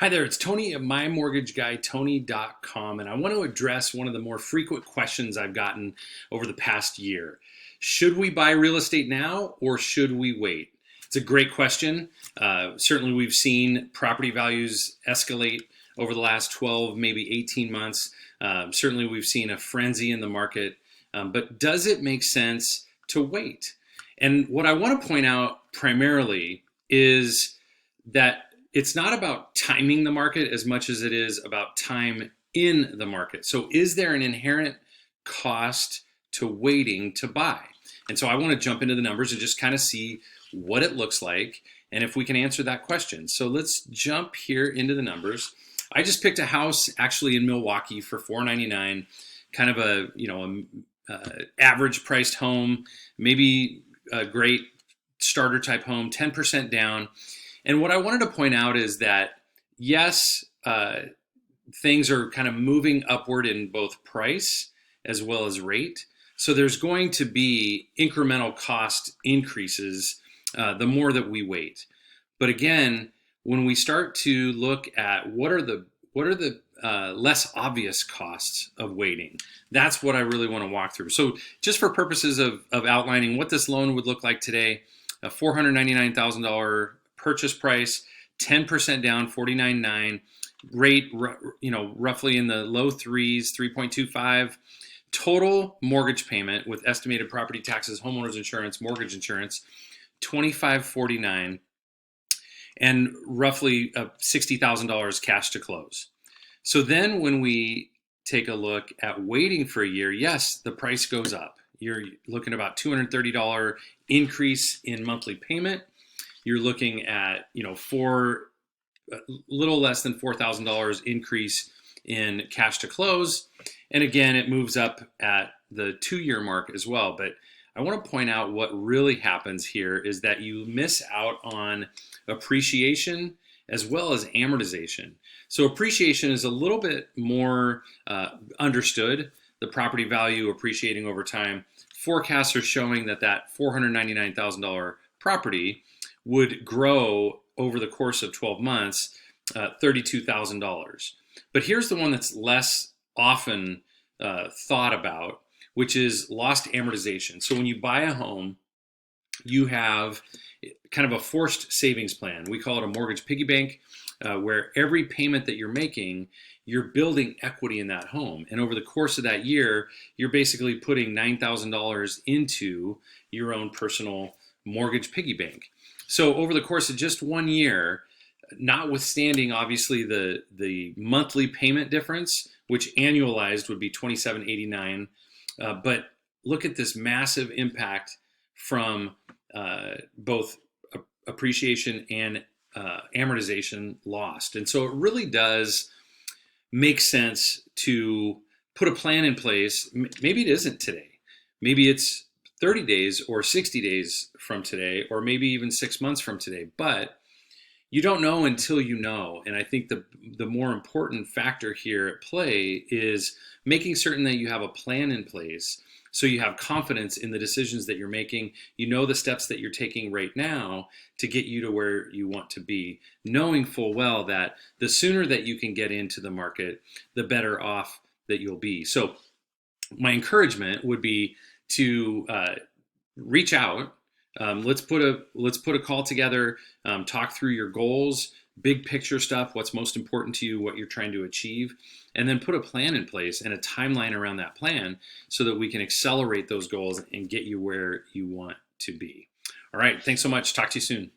Hi there, it's Tony at mymortgageguytony.com, and I want to address one of the more frequent questions I've gotten over the past year. Should we buy real estate now or should we wait? It's a great question. Certainly, we've seen property values escalate over the last 12, maybe 18 months. Certainly, we've seen a frenzy in the market, but does it make sense to wait? And what I want to point out primarily is that it's not about timing the market as much as it is about time in the market. So is there an inherent cost to waiting to buy? And so I want to jump into the numbers and just kind of see what it looks like and if we can answer that question. So let's jump here into the numbers. I just picked a house actually in Milwaukee for $499, kind of a average priced home, maybe a great starter type home, 10% down. And what I wanted to point out is that, yes, things are kind of moving upward in both price as well as rate. So there's going to be incremental cost increases the more that we wait. But again, when we start to look at what are the less obvious costs of waiting, that's what I really want to walk through. So just for purposes of outlining what this loan would look like today, a $499,000 purchase price, 10% down, $49,900, rate, roughly in the low threes, 3.25. Total mortgage payment with estimated property taxes, homeowners insurance, mortgage insurance, $2,549, and roughly $60,000 cash to close. So then when we take a look at waiting for a year, yes, the price goes up. You're looking at about $230 increase in monthly payment. You're looking at, a little less than $4,000 increase in cash to close. And again, it moves up at the 2-year mark as well. But I want to point out what really happens here is that you miss out on appreciation as well as amortization. So appreciation is a little bit more understood, the property value appreciating over time. Forecasts are showing that $499,000 property would grow over the course of 12 months, $32,000. But here's the one that's less often thought about, which is lost amortization. So when you buy a home, you have kind of a forced savings plan. We call it a mortgage piggy bank, where every payment that you're making, you're building equity in that home. And over the course of that year, you're basically putting $9,000 into your own personal mortgage piggy bank. So over the course of just 1 year, notwithstanding obviously the monthly payment difference, which annualized would be $27.89, but look at this massive impact from both appreciation and amortization lost. And so it really does make sense to put a plan in place. Maybe it isn't today. Maybe it's 30 days or 60 days from today, or maybe even 6 months from today. But you don't know until you know. And I think the more important factor here at play is making certain that you have a plan in place so you have confidence in the decisions that you're making. You know the steps that you're taking right now to get you to where you want to be, knowing full well that the sooner that you can get into the market, the better off that you'll be. So my encouragement would be to reach out. Let's put a call together, talk through your goals, big picture stuff, what's most important to you, what you're trying to achieve, and then put a plan in place and a timeline around that plan so that we can accelerate those goals and get you where you want to be. All right, thanks so much. Talk to you soon.